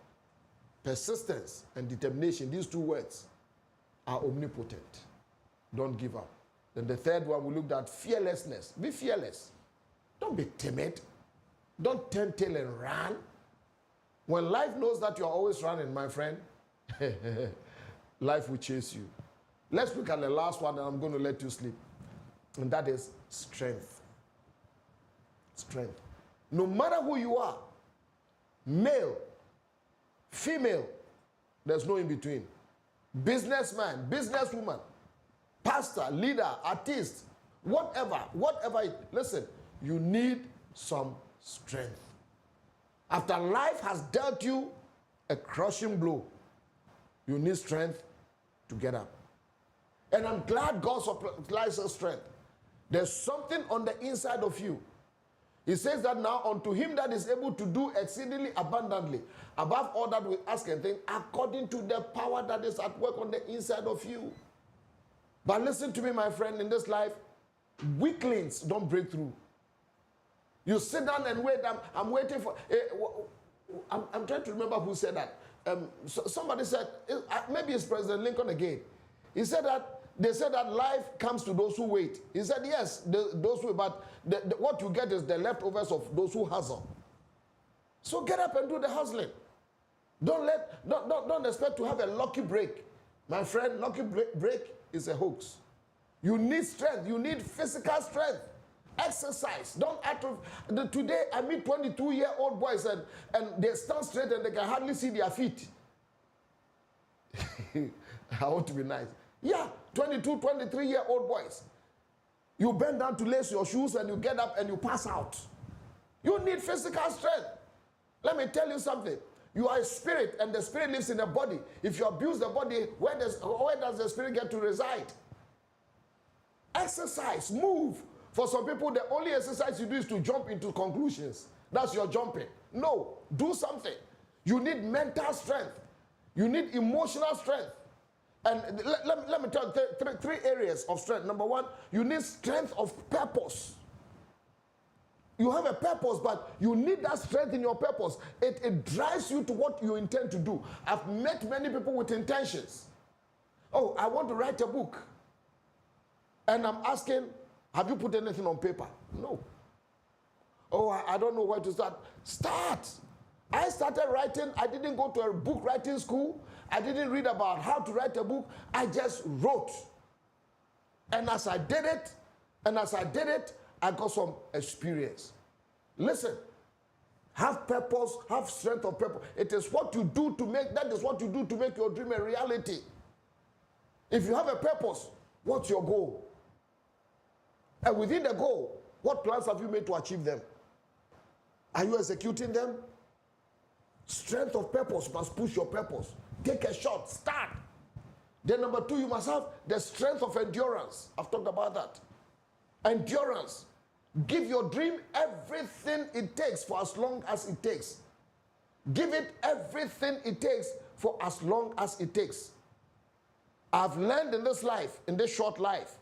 Persistence and determination, these two words, are omnipotent. Don't give up. Then the third one, we looked at fearlessness. Be fearless. Don't be timid. Don't turn tail and run. When life knows that you're always running, my friend, life will chase you. Let's look at the last one and I'm going to let you sleep. And that is strength. Strength. No matter who you are, male, female, there's no in between. Businessman, businesswoman, pastor, leader, artist, whatever, listen, you need some strength. After life has dealt you a crushing blow, you need strength to get up. And I'm glad God supplies us strength. There's something on the inside of you. He says that now unto him that is able to do exceedingly abundantly, above all that we ask and think, according to the power that is at work on the inside of you. But listen to me, my friend, in this life, weaklings don't break through. You sit down and wait. I'm waiting for... I'm trying to remember who said that. Somebody said, maybe it's President Lincoln again. He said that they said that life comes to those who wait. He said, yes, those who, but what you get is the leftovers of those who hustle. So get up and do the hustling. Don't expect to have a lucky break. My friend, lucky break is a hoax. You need strength. You need physical strength. Exercise. Don't act of... Today, I meet 22-year-old boys and they stand straight and they can hardly see their feet. I want to be nice. Yeah, 22, 23-year-old boys. You bend down to lace your shoes and you get up and you pass out. You need physical strength. Let me tell you something. You are a spirit and the spirit lives in the body. If you abuse the body, where does the spirit get to reside? Exercise, move. For some people, the only exercise you do is to jump into conclusions. That's your jumping. No, do something. You need mental strength. You need emotional strength. And let me tell you three areas of strength. Number one, you need strength of purpose. You have a purpose, but you need that strength in your purpose. It drives you to what you intend to do. I've met many people with intentions. Oh, I want to write a book. And I'm asking, have you put anything on paper? No. Oh, I don't know where to start. Start. I started writing. I didn't go to a book writing school. I didn't read about how to write a book. I just wrote. And as I did it, I got some experience. Listen, have purpose, have strength of purpose. It is what you do to make, that is what you do to make your dream a reality. If you have a purpose, what's your goal? And within the goal, what plans have you made to achieve them? Are you executing them? Strength of purpose must push your purpose. Take a shot, start. Then number two, you must have the strength of endurance. I've talked about that. Endurance. Give your dream everything it takes for as long as it takes. Give it everything it takes for as long as it takes. I've learned in this life, in this short life,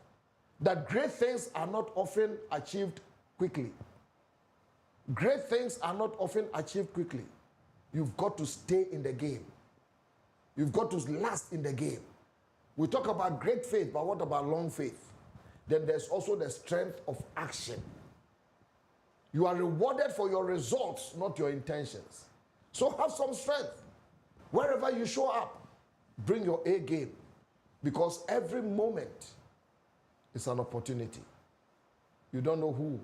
that great things are not often achieved quickly. Great things are not often achieved quickly. You've got to stay in the game. You've got to last in the game. We talk about great faith, but what about long faith? Then there's also the strength of action. You are rewarded for your results, not your intentions. So have some strength. Wherever you show up, bring your A game. Because every moment is an opportunity. You don't know who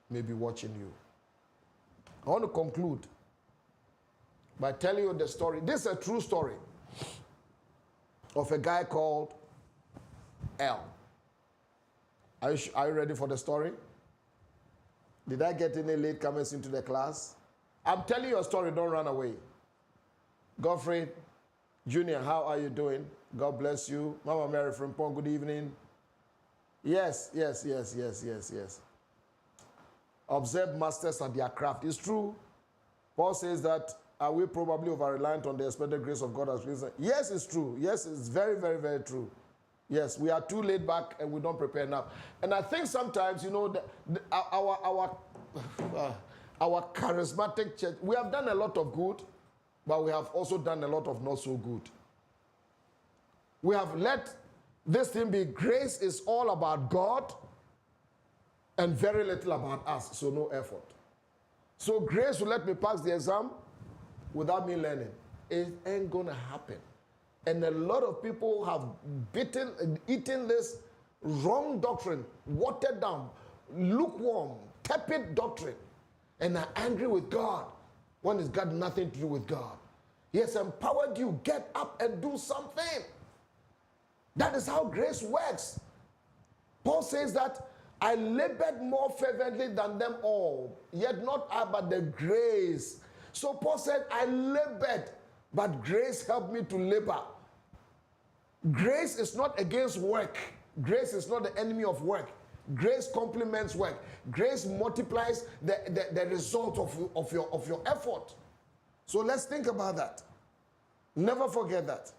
may be watching you. I want to conclude by telling you the story. This is a true story of a guy called L. Are you ready for the story? Did I get any late comers into the class? I'm telling you a story, don't run away. Godfrey Junior, how are you doing? God bless you. Mama Mary from Pong, good evening. Yes. Observe masters at their craft. It's true. Paul says that, are we probably over-reliant on the expected grace of God as reason? Yes, it's true. Yes, it's very, very, very true. Yes, we are too laid back and we don't prepare enough. And I think sometimes, you know, our charismatic church, we have done a lot of good, but we have also done a lot of not so good. We have let this thing be grace is all about God and very little about us, so no effort. So grace will let me pass the exam without me learning. It ain't gonna happen. And a lot of people have eaten this wrong doctrine, watered down, lukewarm, tepid doctrine, and are angry with God when it's got nothing to do with God. He has empowered you. Get up and do something. That is how grace works. Paul says that I labored more fervently than them all, yet not I, but the grace. So Paul said, I labored, but grace helped me to labor. Grace is not against work. Grace is not the enemy of work. Grace complements work. Grace multiplies the result of your effort. So let's think about that. Never forget that.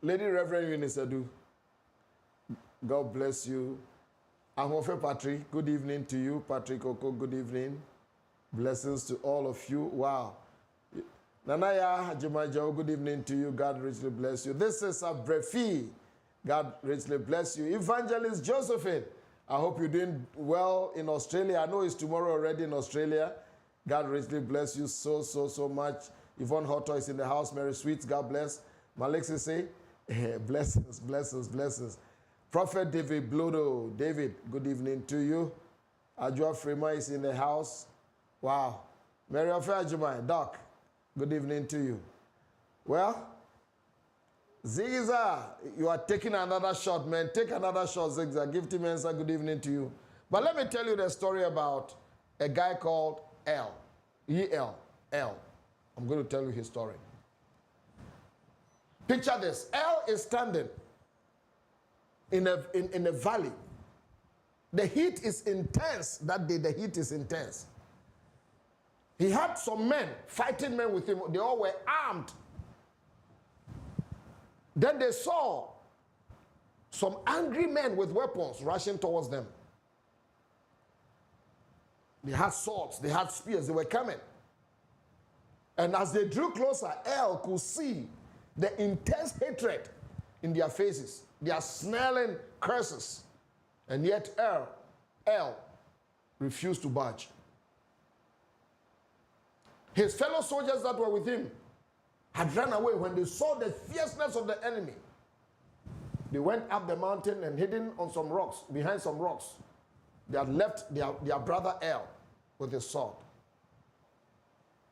Lady Reverend Eunice Adu, God bless you. Amofe Patrick, good evening to you. Patrick Oko, good evening. Blessings to all of you. Wow. Nanaya Jumajo, good evening to you. God richly bless you. This is a Brefi. God richly bless you. Evangelist Josephine, I hope you're doing well in Australia. I know it's tomorrow already in Australia. God richly bless you so much. Yvonne Hotto is in the house. Mary Sweets, God bless. Malik Sisse, blessings. Prophet David Blodo. David, good evening to you. Ajua Frema is in the house. Wow. Mary Ofe Ajumai, Doc, good evening to you. Well, Zigza, you are taking another shot, man. Take another shot, Zigza. Give Tim Mensa, good evening to you. But let me tell you the story about a guy called El. E-L. El. I'm going to tell you his story. Picture this. El is standing in a valley. The heat is intense. That day, the heat is intense. He had some men, fighting men with him. They all were armed. Then they saw some angry men with weapons rushing towards them. They had swords, they had spears, they were coming. And as they drew closer, El could see the intense hatred in their faces. They are snarling curses. And yet El refused to budge. His fellow soldiers that were with him had run away when they saw the fierceness of the enemy. They went up the mountain and hidden on some rocks, behind some rocks. They had left their brother El with his sword.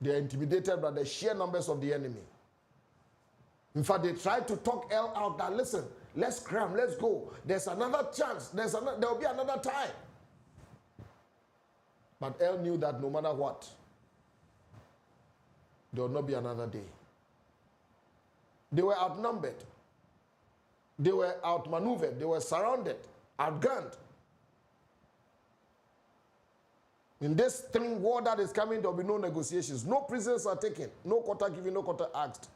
They are intimidated by the sheer numbers of the enemy. In fact, they tried to talk El out that, listen, let's cram, let's go. There's another chance. There will be another time. But El knew that no matter what, there will not be another day. They were outnumbered. They were outmaneuvered. They were surrounded, outgunned. In this war that is coming, there will be no negotiations. No prisoners are taken. No quarter given, no quarter asked.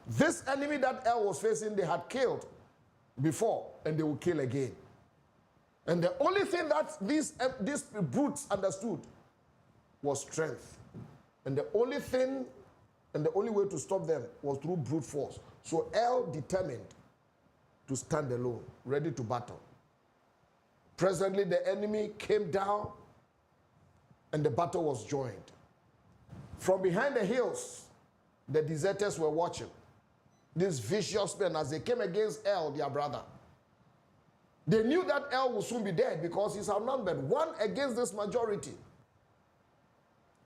This enemy that El was facing, they had killed before, and they will kill again. And the only thing that these brutes understood was strength. And the only thing and the only way to stop them was through brute force. So El determined to stand alone, ready to battle. Presently, the enemy came down and the battle was joined. From behind the hills, the deserters were watching. These vicious men, as they came against El, their brother. They knew that El would soon be dead because he's outnumbered, one against this majority.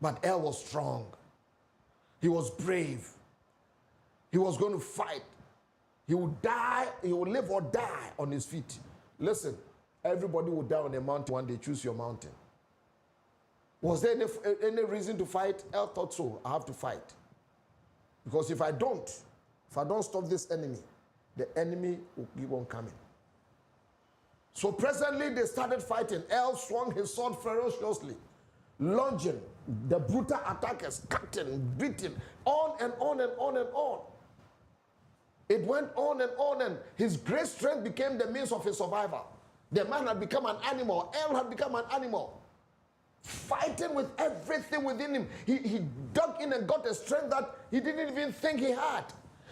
But El was strong. He was brave. He was going to fight. He would die, he would live or die on his feet. Listen, everybody would die on a mountain one day. Choose your mountain. Was there any reason to fight? El thought so. I have to fight. Because if I don't stop this enemy, the enemy will keep on coming. So presently they started fighting. El swung his sword ferociously, lunging. The brutal attackers, cutting, beating, on and on and on and on. It went on, and his great strength became the means of his survival. The man had become an animal. El had become an animal. Fighting with everything within him. He dug in and got a strength that he didn't even think he had.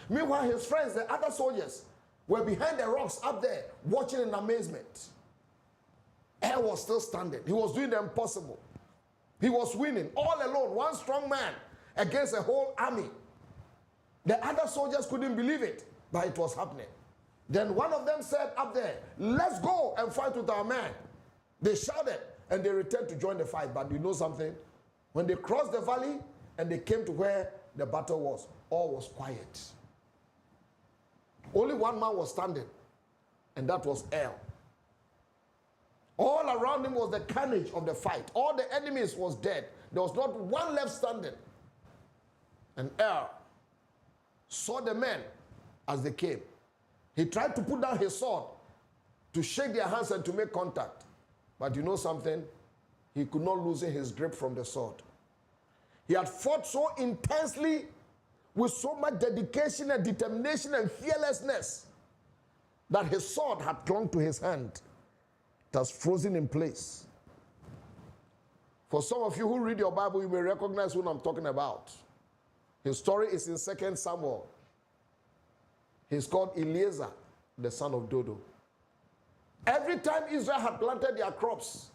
Meanwhile, his friends, the other soldiers, were behind the rocks up there, watching in amazement. El was still standing. He was doing the impossible. He was winning all alone, one strong man against a whole army. The other soldiers couldn't believe it, but it was happening. Then one of them said up there, let's go and fight with our man. They shouted and they returned to join the fight. But you know something? When they crossed the valley and they came to where the battle was, all was quiet. Only one man was standing, and that was El. All around him was the carnage of the fight. All the enemies was dead. There was not one left standing. And El saw the men as they came. He tried to put down his sword, to shake their hands and to make contact. But you know something? He could not loosen his grip from the sword. He had fought so intensely with so much dedication and determination and fearlessness that his sword had clung to his hand. It was frozen in place. For some of you who read your Bible, you may recognize who I'm talking about. His story is in 2 Samuel. He's called Elazar, the son of Dodo. Every time Israel had planted their crops,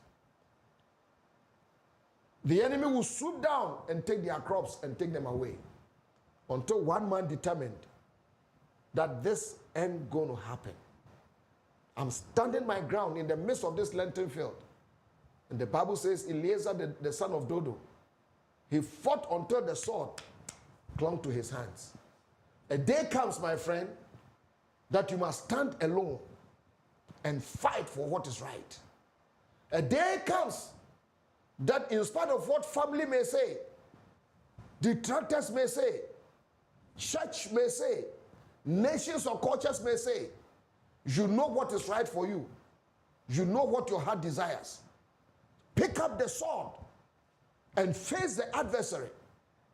the enemy will swoop down and take their crops and take them away. Until one man determined that this ain't going to happen. I'm standing my ground in the midst of this lenten field. And the Bible says, Elazar, the son of Dodo, he fought until the sword clung to his hands. A day comes, my friend, that you must stand alone and fight for what is right. A day comes that in spite of what family may say, detractors may say, church may say, nations or cultures may say, you know what is right for you. You know what your heart desires. Pick up the sword and face the adversary.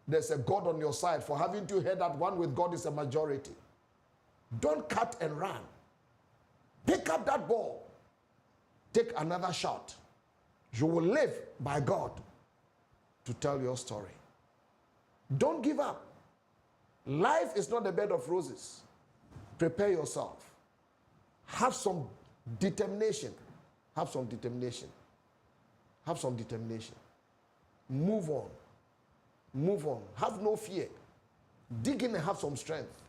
There's a God on your side. For having to hear that one with God is a majority. Don't cut and run. Pick up that ball. Take another shot. You will live by God to tell your story. Don't give up. Life is not a bed of roses. Prepare yourself. Have some determination. Have some determination. Have some determination. Move on. Move on. Have no fear. Dig in and have some strength.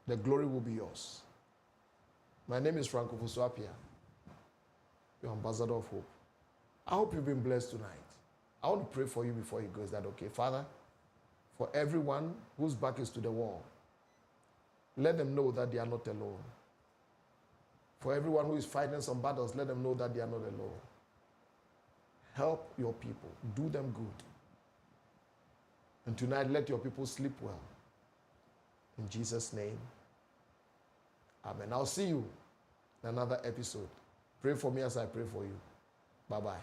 The glory will be yours. My name is Frank Ofosu-Appiah, your ambassador of hope. I hope you've been blessed tonight. I want to pray for you before you go. Is that okay? Father, for everyone whose back is to the wall, let them know that they are not alone. For everyone who is fighting some battles, let them know that they are not alone. Help your people. Do them good. And tonight, let your people sleep well. In Jesus' name, amen. I'll see you in another episode. Pray for me as I pray for you. Bye-bye.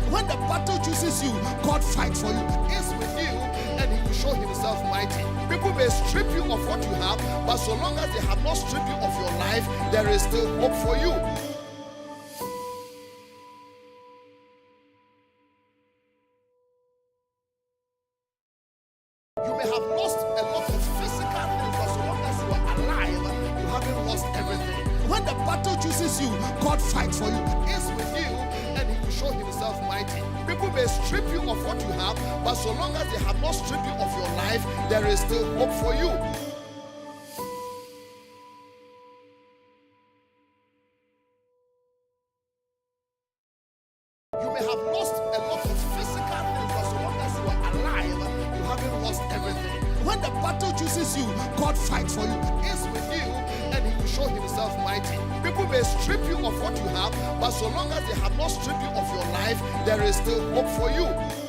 When the battle chooses you, God fights for you. Is with you, and He will show Himself mighty. People may strip you of what you have, but so long as they have not stripped you of your life, there is still hope for you. You may have lost a lot of physical things, but so long as you are alive, you haven't lost everything. When the battle chooses you, God fights for you. Is with you, and He will show Himself mighty. People may strip you of what you have, but so long as they have not stripped you of your life, there is still hope for you. You may have lost a lot of physical things, but so long as you are alive, you haven't lost everything. When the battle chooses you, God fights for you. Is with you, and He will show Himself mighty. People may strip you of what you have, but so long as they have not stripped you of your life, there is still hope for you.